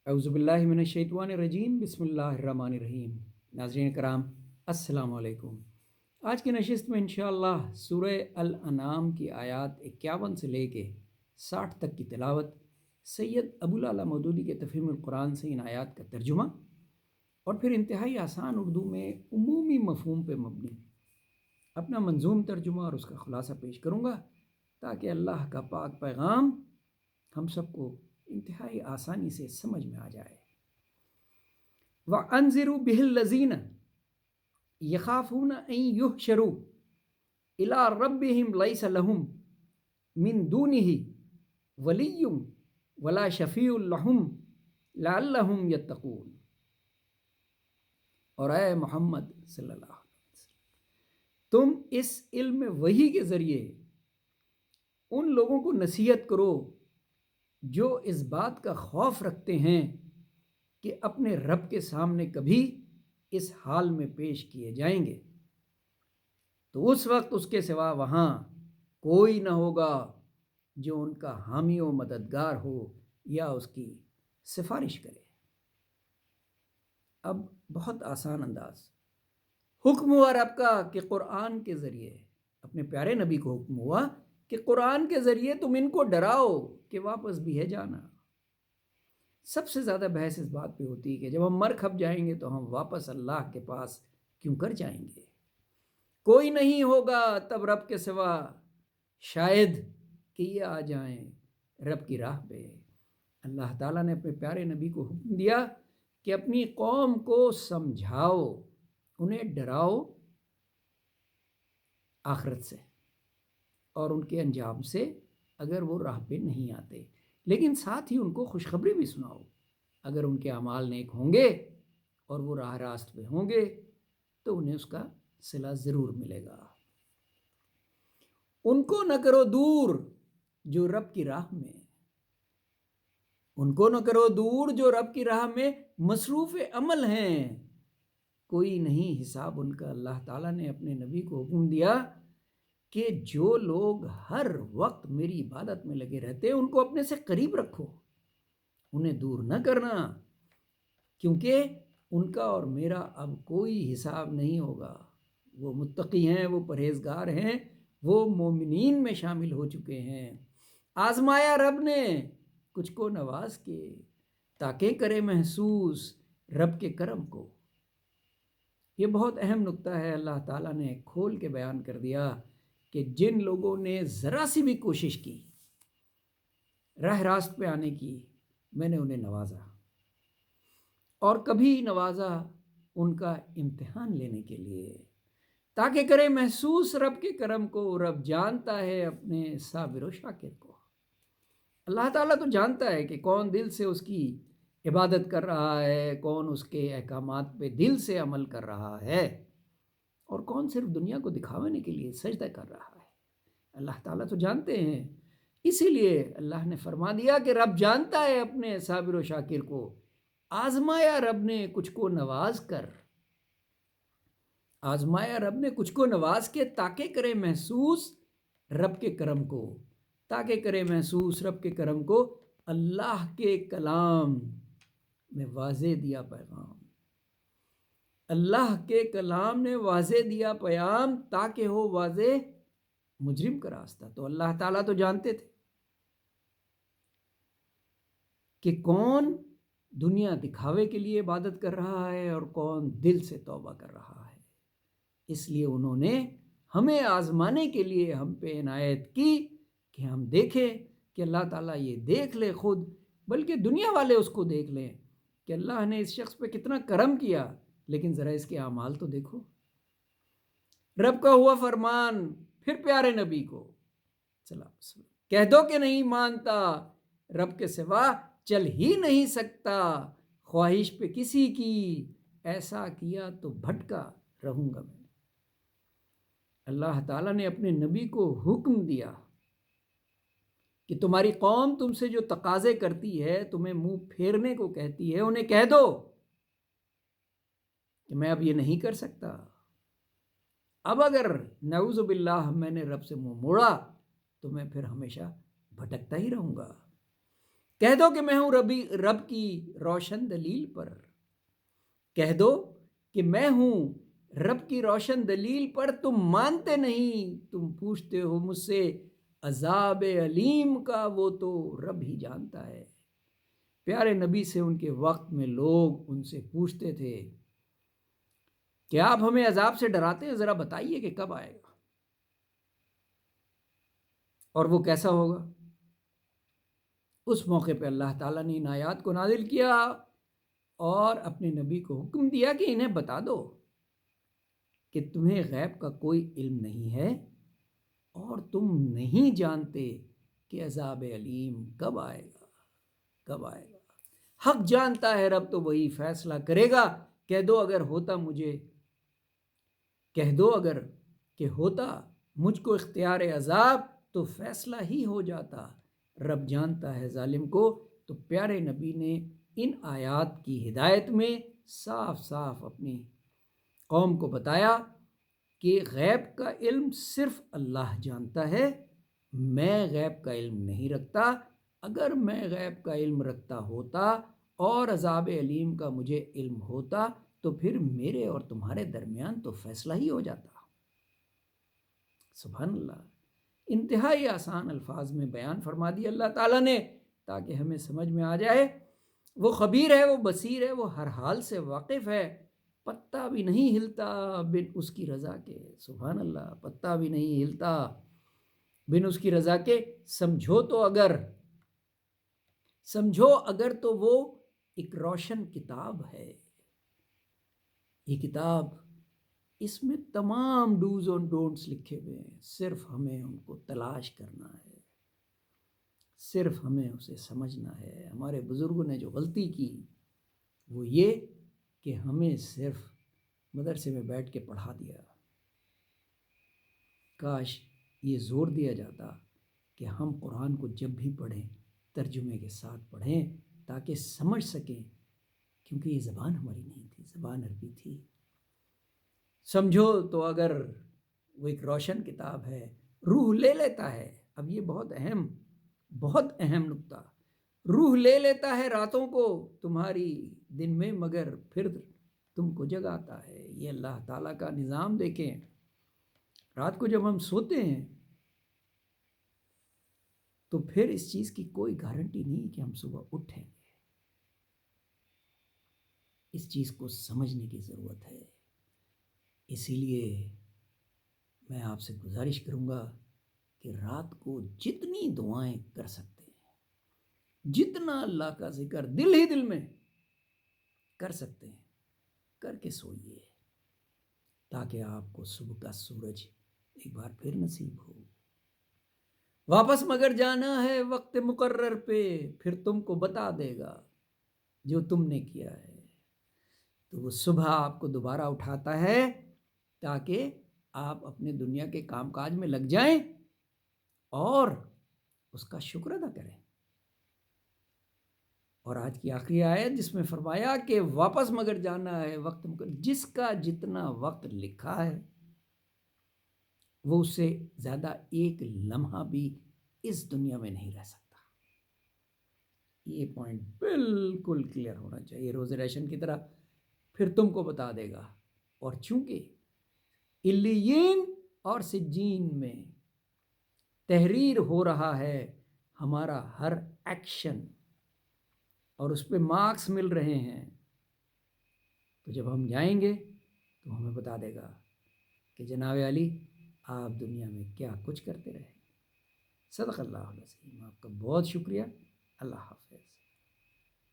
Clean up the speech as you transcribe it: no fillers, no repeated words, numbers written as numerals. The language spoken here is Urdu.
اعوذ باللہ من الشیطان الرجیم، بسم اللہ الرحمن الرحیم۔ ناظرین کرام، السلام علیکم۔ آج کی نشست میں انشاءاللہ سورہ الانعام کی آیات 51 سے لے کے 60 تک کی تلاوت، سید ابو العلا مودودی کے تفہیم القرآن سے ان آیات کا ترجمہ اور پھر انتہائی آسان اردو میں عمومی مفہوم پہ مبنی اپنا منظوم ترجمہ اور اس کا خلاصہ پیش کروں گا، تاکہ اللہ کا پاک پیغام ہم سب کو انتہائی آسانی سے سمجھ میں آ جائے۔ وَأَنذِرُوا بِهِ الَّذِينَ يَخَافُونَ أَن يُحْشَرُوا إِلَىٰ رَبِّهِمْ لَيْسَ لَهُم مِّن دُونِهِ وَلِيٌّ وَلَا شَفِيعٌ لَهُمْ لَعَلَّهُمْ يَتَّقُونَ۔ اور اے محمد صلی اللہ علیہ وسلم، تم اس علم وحی کے ذریعے ان لوگوں کو نصیحت کرو جو اس بات کا خوف رکھتے ہیں کہ اپنے رب کے سامنے کبھی اس حال میں پیش کیے جائیں گے، تو اس وقت اس کے سوا وہاں کوئی نہ ہوگا جو ان کا حامی و مددگار ہو یا اس کی سفارش کرے۔ اب بہت آسان انداز، حکم ہوا رب کا کہ قرآن کے ذریعے اپنے پیارے نبی کو حکم ہوا کہ قرآن کے ذریعے تم ان کو ڈراؤ کہ واپس بھی ہے جانا۔ سب سے زیادہ بحث اس بات پہ ہوتی ہے کہ جب ہم مر کھپ جائیں گے تو ہم واپس اللہ کے پاس کیوں کر جائیں گے؟ کوئی نہیں ہوگا تب رب کے سوا، شاید کہ یہ آ جائیں رب کی راہ پہ۔ اللہ تعالیٰ نے اپنے پیارے نبی کو حکم دیا کہ اپنی قوم کو سمجھاؤ، انہیں ڈراؤ آخرت سے اور ان کے انجام سے اگر وہ راہ پہ نہیں آتے، لیکن ساتھ ہی ان کو خوشخبری بھی سناؤ، اگر ان کے اعمال نیک ہوں گے اور وہ راہ راست پہ ہوں گے تو انہیں اس کا صلہ ضرور ملے گا۔ ان کو نہ کرو دور جو رب کی راہ میں، ان کو نہ کرو دور جو رب کی راہ میں مصروف عمل ہیں، کوئی نہیں حساب ان کا۔ اللہ تعالیٰ نے اپنے نبی کو حکم دیا کہ جو لوگ ہر وقت میری عبادت میں لگے رہتے ہیں ان کو اپنے سے قریب رکھو، انہیں دور نہ کرنا، کیونکہ ان کا اور میرا اب کوئی حساب نہیں ہوگا۔ وہ متقی ہیں، وہ پرہیزگار ہیں، وہ مومنین میں شامل ہو چکے ہیں۔ آزمایا رب نے کچھ کو نواز کے، تاکہ کرے محسوس رب کے کرم کو۔ یہ بہت اہم نقطہ ہے، اللہ تعالیٰ نے کھول کے بیان کر دیا کہ جن لوگوں نے ذرا سی بھی کوشش کی راہ راست پہ آنے کی، میں نے انہیں نوازا، اور کبھی نوازا ان کا امتحان لینے کے لیے، تاکہ کرے محسوس رب کے کرم کو۔ رب جانتا ہے اپنے صابر و شاکر کو۔ اللہ تعالیٰ تو جانتا ہے کہ کون دل سے اس کی عبادت کر رہا ہے، کون اس کے احکامات پہ دل سے عمل کر رہا ہے، اور کون صرف دنیا کو دکھانے کے لیے سجدہ کر رہا ہے۔ اللہ تعالیٰ تو جانتے ہیں، اسی لیے اللہ نے فرما دیا کہ رب جانتا ہے اپنے صابر و شاکر کو۔ آزمایا رب نے کچھ کو نواز کر، آزمایا رب نے کچھ کو نواز کے، تاکہ کرے محسوس رب کے کرم کو، تاکہ کرے محسوس رب کے کرم کو۔ اللہ کے کلام میں واضح دیا پیغام، اللہ کے کلام نے واضح دیا پیام تاکہ ہو واضح مجرم کا راستہ۔ تو اللہ تعالیٰ تو جانتے تھے کہ کون دنیا دکھاوے کے لیے عبادت کر رہا ہے اور کون دل سے توبہ کر رہا ہے، اس لیے انہوں نے ہمیں آزمانے کے لیے ہم پہ عنایت کی کہ ہم دیکھیں کہ اللہ تعالیٰ یہ دیکھ لے خود، بلکہ دنیا والے اس کو دیکھ لیں کہ اللہ نے اس شخص پہ کتنا کرم کیا، لیکن ذرا اس کے اعمال تو دیکھو۔ رب کا ہوا فرمان پھر پیارے نبی کو صلی اللہ علیہ وسلم کہہ دو کہ نہیں مانتا، رب کے سوا چل ہی نہیں سکتا، خواہش پہ کسی کی ایسا کیا تو بھٹکا رہوں گا میں۔ اللہ تعالیٰ نے اپنے نبی کو حکم دیا کہ تمہاری قوم تم سے جو تقاضے کرتی ہے، تمہیں منہ پھیرنے کو کہتی ہے، انہیں کہہ دو کہ میں اب یہ نہیں کر سکتا۔ اب اگر نعوذ باللہ میں نے رب سے منہ موڑا تو میں پھر ہمیشہ بھٹکتا ہی رہوں گا۔ کہہ دو کہ میں ہوں رب کی روشن دلیل پر، کہہ دو کہ میں ہوں رب کی روشن دلیل پر، تم مانتے نہیں، تم پوچھتے ہو مجھ سے عذاب علیم کا، وہ تو رب ہی جانتا ہے۔ پیارے نبی سے ان کے وقت میں لوگ ان سے پوچھتے تھے کہ آپ ہمیں عذاب سے ڈراتے ہیں، ذرا بتائیے کہ کب آئے گا اور وہ کیسا ہوگا۔ اس موقع پہ اللہ تعالیٰ نے ان آیات کو نازل کیا اور اپنے نبی کو حکم دیا کہ انہیں بتا دو کہ تمہیں غیب کا کوئی علم نہیں ہے اور تم نہیں جانتے کہ عذاب علیم کب آئے گا، کب آئے گا۔ حق جانتا ہے رب تو وہی فیصلہ کرے گا۔ کہہ دو اگر ہوتا کہہ دو اگر کہ ہوتا مجھ کو اختیار عذاب تو فیصلہ ہی ہو جاتا، رب جانتا ہے ظالم کو۔ تو پیارے نبی نے ان آیات کی ہدایت میں صاف صاف اپنی قوم کو بتایا کہ غیب کا علم صرف اللہ جانتا ہے، میں غیب کا علم نہیں رکھتا۔ اگر میں غیب کا علم رکھتا ہوتا اور عذاب علیم کا مجھے علم ہوتا تو پھر میرے اور تمہارے درمیان تو فیصلہ ہی ہو جاتا۔ سبحان اللہ، انتہائی آسان الفاظ میں بیان فرما دیا اللہ تعالیٰ نے تاکہ ہمیں سمجھ میں آ جائے۔ وہ خبیر ہے، وہ بصیر ہے، وہ ہر حال سے واقف ہے، پتا بھی نہیں ہلتا بن اس کی رضا کے۔ سبحان اللہ، پتا بھی نہیں ہلتا بن اس کی رضا کے۔ سمجھو اگر تو وہ ایک روشن کتاب ہے، یہ کتاب، اس میں تمام ڈوز اور ڈونٹس لکھے ہوئے ہیں، صرف ہمیں ان کو تلاش کرنا ہے، صرف ہمیں اسے سمجھنا ہے۔ ہمارے بزرگوں نے جو غلطی کی وہ یہ کہ ہمیں صرف مدرسے میں بیٹھ کے پڑھا دیا۔ کاش یہ زور دیا جاتا کہ ہم قرآن کو جب بھی پڑھیں ترجمے کے ساتھ پڑھیں تاکہ سمجھ سکیں، کیونکہ یہ زبان ہماری نہیں تھی، زبان عربی تھی۔ سمجھو تو اگر وہ ایک روشن کتاب ہے، روح لے لیتا ہے۔ اب یہ بہت اہم نکتہ، روح لے لیتا ہے راتوں کو تمہاری دن میں، مگر پھر تم کو جگاتا ہے۔ یہ اللہ تعالیٰ کا نظام دیکھیں، رات کو جب ہم سوتے ہیں تو پھر اس چیز کی کوئی گارنٹی نہیں کہ ہم صبح اٹھیں گے۔ اس چیز کو سمجھنے کی ضرورت ہے۔ اسی لیے میں آپ سے گزارش کروں گا کہ رات کو جتنی دعائیں کر سکتے ہیں، جتنا اللہ کا ذکر دل ہی دل میں کر سکتے ہیں کر کے سوئیے، تاکہ آپ کو صبح کا سورج ایک بار پھر نصیب ہو۔ واپس مگر جانا ہے وقت مقرر پہ، پھر تم کو بتا دے گا جو تم نے کیا ہے۔ تو وہ صبح آپ کو دوبارہ اٹھاتا ہے تاکہ آپ اپنے دنیا کے کام کاج میں لگ جائیں اور اس کا شکر ادا کریں۔ اور آج کی آخری آیت جس میں فرمایا کہ واپس مگر جانا ہے وقت مقرر، جس کا جتنا وقت لکھا ہے وہ اس سے زیادہ ایک لمحہ بھی اس دنیا میں نہیں رہ سکتا۔ یہ پوائنٹ بالکل کلیئر ہونا چاہیے، روز ریشن کی طرح پھر تم کو بتا دے گا۔ اور چونکہ علیین اور سجین میں تحریر ہو رہا ہے ہمارا ہر ایکشن اور اس پہ مارکس مل رہے ہیں، تو جب ہم جائیں گے تو ہمیں بتا دے گا کہ جناب علی آپ دنیا میں کیا کچھ کرتے رہے۔ صدق اللہ العظیم۔ آپ کا بہت شکریہ۔ اللہ حافظ۔